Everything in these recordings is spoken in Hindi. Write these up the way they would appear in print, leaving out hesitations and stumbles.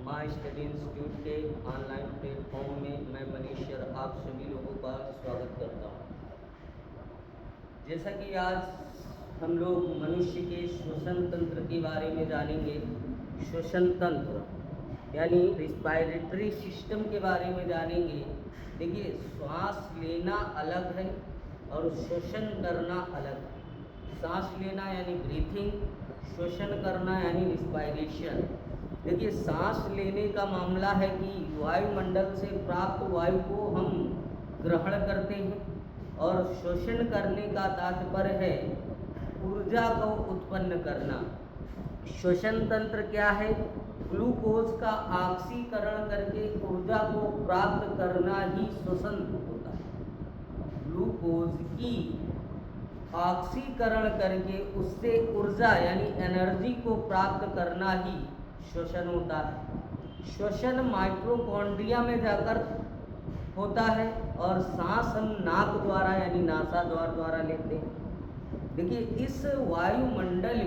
माई स्टडी इंस्टीट्यूट के ऑनलाइन प्लेटफॉर्म में मैं मनीष आप सभी लोगों का स्वागत करता हूँ। जैसा कि आज हम लोग मनुष्य के श्वसन तंत्र के बारे में जानेंगे। श्वसन तंत्र यानी रिस्पायरेटरी सिस्टम के बारे में जानेंगे। देखिए, श्वास लेना अलग है और श्वसन करना अलग है। सांस लेना यानी ब्रीथिंग, श्वसन करना यानी रिस्पायरेशन। देखिए, सांस लेने का मामला है कि वायुमंडल से प्राप्त वायु को हम ग्रहण करते हैं और श्वसन करने का तात्पर्य है ऊर्जा को उत्पन्न करना। श्वसन तंत्र क्या है? ग्लूकोज का ऑक्सीकरण करके ऊर्जा को प्राप्त करना ही श्वसन होता है। ग्लूकोज की ऑक्सीकरण करके उससे ऊर्जा यानी एनर्जी को प्राप्त करना ही श्वसन होता है। श्वसन माइटोकॉन्ड्रिया में जाकर होता है और सांस हम नाक द्वारा यानी नासाद्वार द्वारा लेते हैं। देखिए, इस वायुमंडल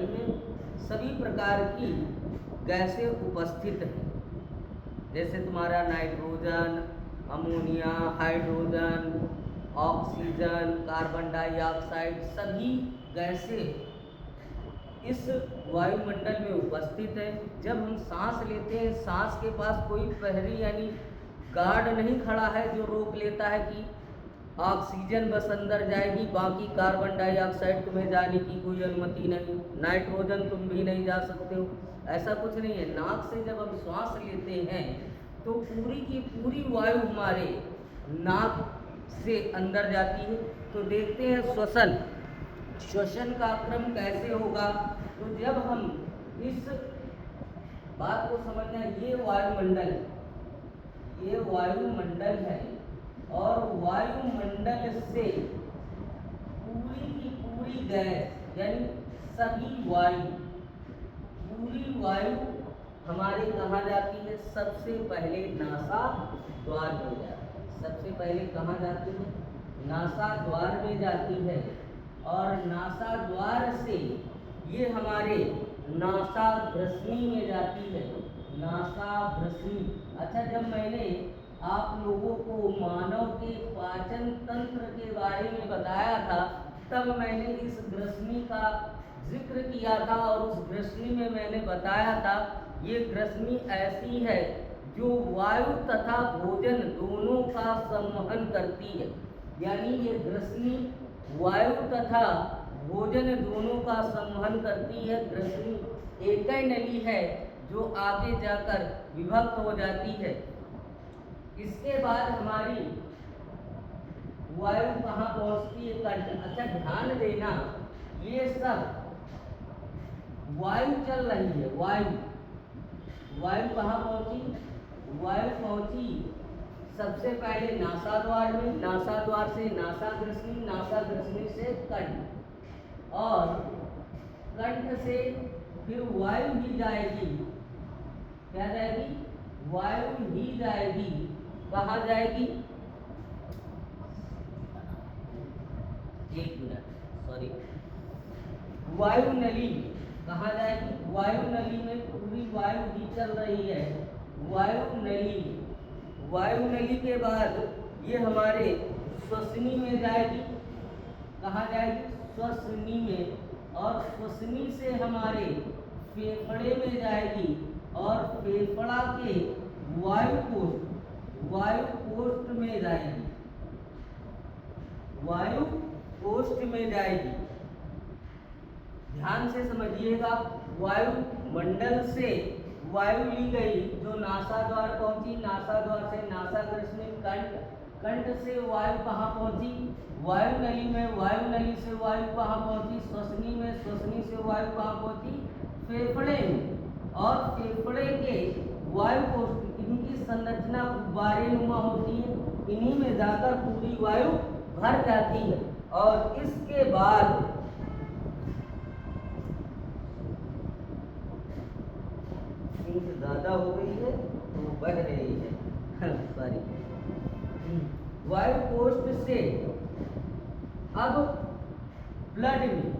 में सभी प्रकार की गैसें उपस्थित हैं। जैसे तुम्हारा nitrogen, ammonia, hydrogen, oxygen, carbon dioxide, सभी गैसें इस वायुमंडल में उपस्थित है। जब हम सांस लेते हैं, सांस के पास कोई प्रहरी यानी गार्ड नहीं खड़ा है जो रोक लेता है कि ऑक्सीजन बस अंदर जाएगी, बाकी कार्बन डाइऑक्साइड तुम्हें जाने की कोई अनुमति नहीं, नाइट्रोजन तुम भी नहीं जा सकते हो। ऐसा कुछ नहीं है। नाक से जब हम श्वास लेते हैं तो पूरी की पूरी वायु हमारे नाक से अंदर जाती है। तो देखते हैं श्वसन का क्रम कैसे होगा। तो जब हम इस बात को समझना है, ये वायुमंडल है और वायुमंडल से पूरी की पूरी गैस यानी सभी पूरी वायु हमारे कहाँ जाती है? सबसे पहले नासा द्वार में जाती है। सबसे पहले कहाँ जाती है? नासा द्वार में जाती है और नासा द्वार से ये हमारे नासाग्रसनी में जाती है। नासाग्रसनी। अच्छा, जब मैंने आप लोगों को मानव के पाचन तंत्र के बारे में बताया था तब मैंने इस ग्रसनी का जिक्र किया था और उस ग्रसनी में मैंने बताया था ये ग्रसनी ऐसी है जो वायु तथा भोजन दोनों का संवहन करती है। यानी ये ग्रसनी वायु तथा भोजन दोनों का संवहन करती है। ग्रसनी एक ही नली है जो आगे जाकर विभक्त हो जाती है। इसके बाद हमारी वायु कहाँ पहुँचती है? कंठ। अच्छा, ध्यान देना, ये सब वायु चल रही है। वायु कहाँ पहुँची? वायु पहुँची सबसे पहले नासाद्वार में, नासाद्वार से नासाग्रसनी, नासाग्रसनी से कंठ और कंठ से फिर वायु ही जाएगी। क्या जाएगी? वायु ही जाएगी। कहाँ जाएगी? एक मिनट, सॉरी। वायु नली कहाँ जाएगी? वायु नली में पूरी वायु ही चल रही है। वायु नली के बाद ये हमारे श्वसनी में जाएगी। कहाँ जाएगी? श्वसनी में। और श्वसनी से हमारे फेफड़े में जाएगी और फेफड़ा के वायु कोष्ठ में जाएगी। वायु कोष्ठ में जाएगी। ध्यान से समझिएगा, वायुमंडल से वायु ली गई जो नासाद्वार पहुंची, नासाद्वार से नासाग्रसनी, कंठ से वायु कहाँ पहुंची? वायु नली में। वायु नली से वायु कहाँ पहुंची? श्वसनी में। श्वसनी से वायु कहाँ पहुंची? फेफड़े में। और फेफड़े के वायु कोष्ठ, इनकी संरचना गुब्बारे नुमा होती है। इन्हीं में जाकर पूरी वायु भर जाती है और इसके बाद ज्यादा हो गई है तो बढ़ रही है सॉरी। वायु कोष्ठ से अब ब्लड में,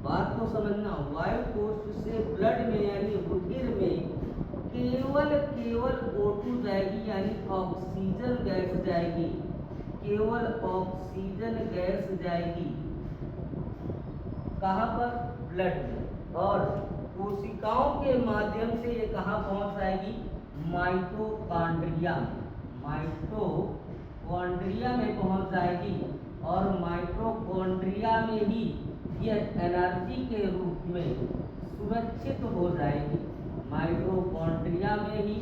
बात को समझना, वायु कोष्ठ से ब्लड में यानी हृदय केवल O2 जाएगी, यानी ऑक्सीजन गैस जाएगी, केवल ऑक्सीजन गैस जाएगी। कहाँ पर? ब्लड में। और कोशिकाओं के माध्यम से ये कहाँ पहुंच जाएगी? माइटोकॉन्ड्रिया में। माइटोकॉन्ड्रिया में पहुंच जाएगी और माइटोकॉन्ड्रिया में ही ये एनर्जी के रूप में सुरक्षित हो जाएगी। माइटोकॉन्ड्रिया में ही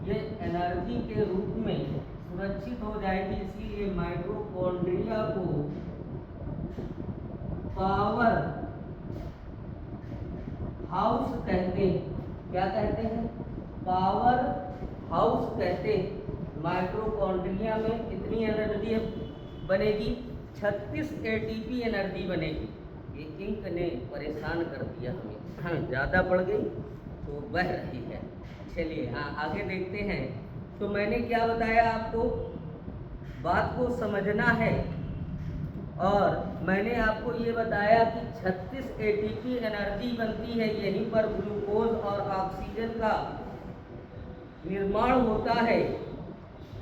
ये एनर्जी के रूप में सुरक्षित हो जाएगी। इसीलिए माइटोकॉन्ड्रिया को पावर हाउस कहते हैं। क्या कहते हैं? पावर हाउस कहते हैं। माइटोकॉन्ड्रिया में कितनी एनर्जी बनेगी? 36 एटीपी एनर्जी बनेगी। ये इंक ने परेशान कर दिया हमें, ज़्यादा पड़ गई तो बह रही है। चलिए आगे देखते हैं। तो मैंने क्या बताया आपको? बात को समझना है। और मैंने आपको ये बताया कि 36 एटीपी एनर्जी बनती है, यहीं पर ग्लूकोज और ऑक्सीजन का निर्माण होता है।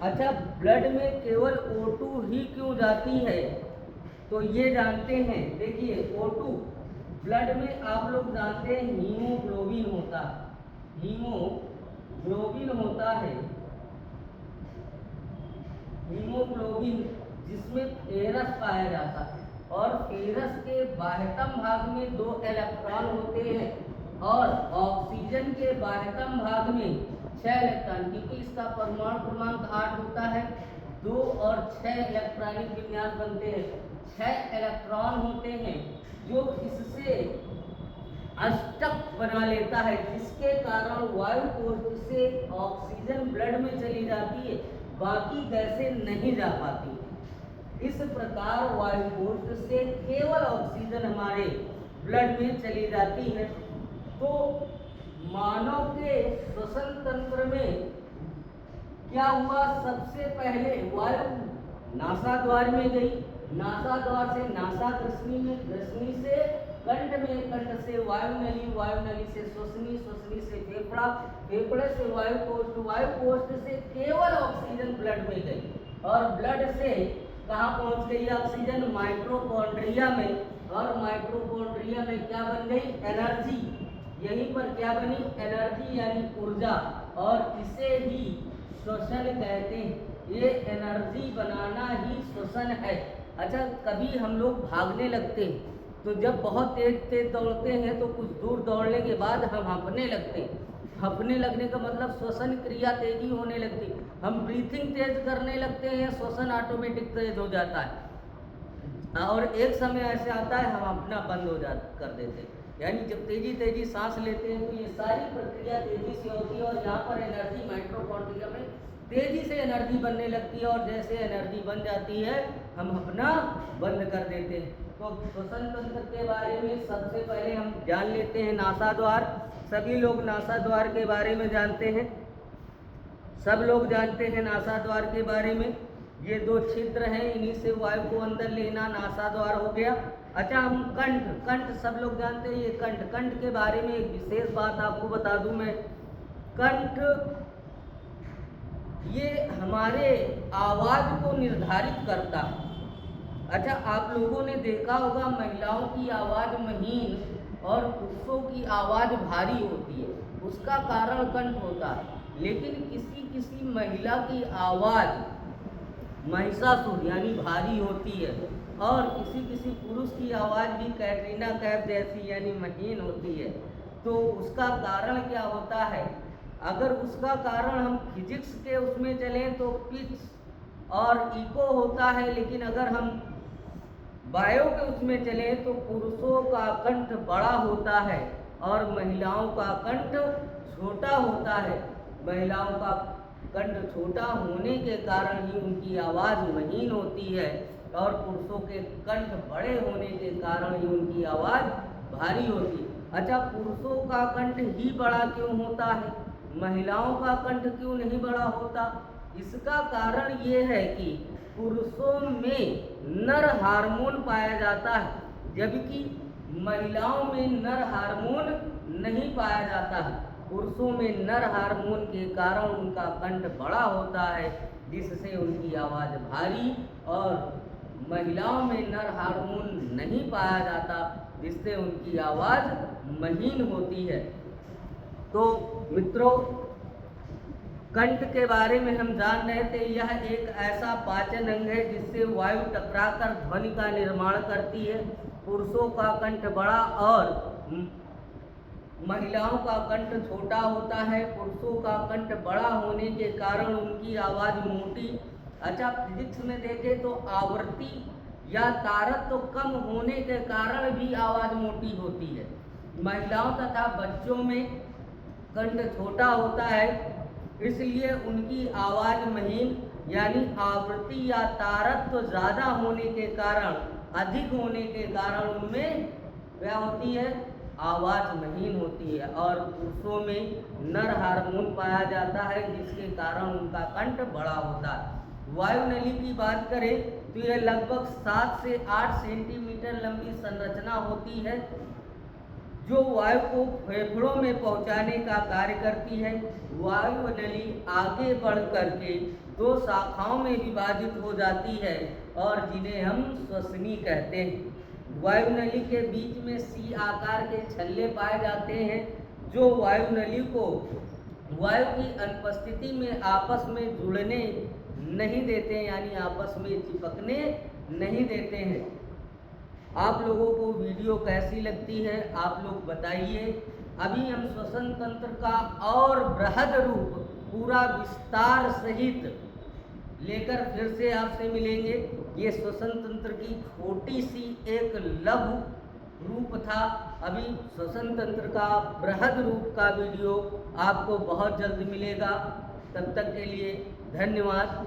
अच्छा, ब्लड में केवल O2 ही क्यों जाती है? तो ये जानते हैं। देखिए O2 ब्लड में आप लोग जानते हैं हीमोग्लोबिन होता है। हीमोग्लोबिन होता है, हीमोग्लोबिन जिसमें फेरस पाया जाता है। और फेरस के बाह्यतम भाग में 2 इलेक्ट्रॉन होते हैं और ऑक्सीजन के बाह्यतम भाग में 6 इलेक्ट्रॉन, क्योंकि इसका परमाणु क्रमांक 8 होता है। 2 और 6 इलेक्ट्रॉनिक विन्यास बनते हैं। 6 इलेक्ट्रॉन होते हैं जो इससे अष्टक बना लेता है, जिसके कारण वायु कोश से ऑक्सीजन ब्लड में चली जाती है, बाकी गैसें नहीं जा पाती। इस प्रकार वायु कोश से केवल ऑक्सीजन हमारे ब्लड में चली जाती है। तो मानव के श्वसन तंत्र में क्या हुआ? सबसे पहले वायु नासा द्वार में गई, नासा द्वार से नासा ग्रसनी में, ग्रसनी से कंठ में, कंठ से वायु नली, वायु नली से श्वसनी, श्वसनी से फेफड़ा, फेफड़े से वायु कोष्ठ, वायु कोष्ठ से केवल ऑक्सीजन ब्लड में गई। और ब्लड से कहाँ पहुंच गई ऑक्सीजन? माइटोकॉन्ड्रिया में। और माइटोकॉन्ड्रिया में क्या बन गई? एनर्जी। यहीं पर क्या बनी? एनर्जी यानी ऊर्जा। और इसे ही श्वसन कहते हैं। ये एनर्जी बनाना ही श्वसन है। अच्छा, कभी हम लोग भागने लगते हैं तो जब बहुत तेज तेज दौड़ते हैं तो कुछ दूर दौड़ने के बाद हम हाँफने लगते हैं। हाँफने लगने का मतलब श्वसन क्रिया तेजी होने लगती। हम ब्रीथिंग तेज करने लगते हैं, श्वसन ऑटोमेटिक तेज हो जाता है। और एक समय ऐसे आता है हम अपना बंद हो कर देते हैं। यानी जब तेजी तेजी सांस लेते हैं तो ये सारी प्रक्रिया तेजी से होती है और यहाँ पर एनर्जी माइटोकॉन्ड्रिया में तेजी से एनर्जी बनने लगती है। और जैसे एनर्जी बन जाती है हम अपना बंद कर देते हैं। तो श्वसन तंत्र के बारे में सबसे पहले हम जान लेते हैं नासा द्वार। सभी लोग नासा द्वार के बारे में जानते हैं, सब लोग जानते हैं नासा द्वार के बारे में। ये 2 छिद्र हैं, इन्हीं से वायु को अंदर लेना नासा द्वार हो गया। अच्छा, हम कंठ सब लोग जानते हैं। ये कंठ के बारे में एक विशेष बात आपको बता दूं मैं। कंठ ये हमारे आवाज को निर्धारित करता है। अच्छा, आप लोगों ने देखा होगा महिलाओं की आवाज महीन और पुरुषों की आवाज भारी होती है, उसका कारण कंठ होता है। लेकिन किसी महिला की आवाज महिषासुर यानी भारी होती है और किसी पुरुष की आवाज भी कैटरीना कैफ जैसी यानी महीन होती है। तो उसका कारण क्या होता है? अगर उसका कारण हम फिजिक्स के उसमें चलें तो पिच और इको होता है, लेकिन अगर हम बायो के उसमें चलें तो पुरुषों का कंठ बड़ा होता है और महिलाओं का कंठ छोटा होता है। महिलाओं का कंठ छोटा होने के कारण ही उनकी आवाज़ महीन होती है और पुरुषों के कंठ बड़े होने के कारण ही उनकी आवाज़ भारी होती है। अच्छा, पुरुषों का कंठ ही बड़ा क्यों होता है, महिलाओं का कंठ क्यों नहीं बड़ा होता? इसका कारण ये है कि पुरुषों में नर हार्मोन पाया जाता है, जबकि महिलाओं में नर हार्मोन नहीं पाया जाता है। पुरुषों में नर हार्मोन के कारण उनका कंठ बड़ा होता है, जिससे उनकी आवाज़ भारी, और महिलाओं में नर हार्मोन नहीं पाया जाता, जिससे उनकी आवाज़ महीन होती है। तो मित्रों, कंठ के बारे में हम जान रहे थे, यह एक ऐसा पाचन अंग है जिससे वायु टकराकर ध्वनि का निर्माण करती है। पुरुषों का कंठ बड़ा और महिलाओं का कंठ छोटा होता है। पुरुषों का कंठ बड़ा होने के कारण उनकी आवाज़ मोटी। अच्छा, फिजिक्स में देखें तो आवृत्ति या तारत्व तो कम होने के कारण भी आवाज़ मोटी होती है। महिलाओं तथा बच्चों में कंठ छोटा होता है, इसलिए उनकी आवाज़ महीन, यानी आवृत्ति या तारत्व ज़्यादा होने के कारण, अधिक होने के कारण उनमें क्या होती है, आवाज़ महीन होती है। और पुरुषों में नर हार्मोन पाया जाता है, जिसके कारण उनका कंठ बड़ा होता है। वायु नली की बात करें तो यह लगभग 7 से 8 सेंटीमीटर लंबी संरचना होती है, जो वायु को फेफड़ों में पहुंचाने का कार्य करती है। वायु नली आगे बढ़ करके 2 शाखाओं में विभाजित हो जाती है, और जिन्हें हम श्वसनी कहते हैं। वायु नली के बीच में सी आकार के छल्ले पाए जाते हैं, जो वायु नली को वायु की अनुपस्थिति में आपस में जुड़ने नहीं देते हैं, यानी आपस में चिपकने नहीं देते हैं। आप लोगों को वीडियो कैसी लगती है, आप लोग बताइए। अभी हम श्वसन तंत्र का और बृहद रूप पूरा विस्तार सहित लेकर फिर से आपसे मिलेंगे। ये श्वसन तंत्र की छोटी सी एक लघु रूप था। अभी श्वसन तंत्र का बृहद रूप का वीडियो आपको बहुत जल्द मिलेगा। तब तक के लिए धन्यवाद।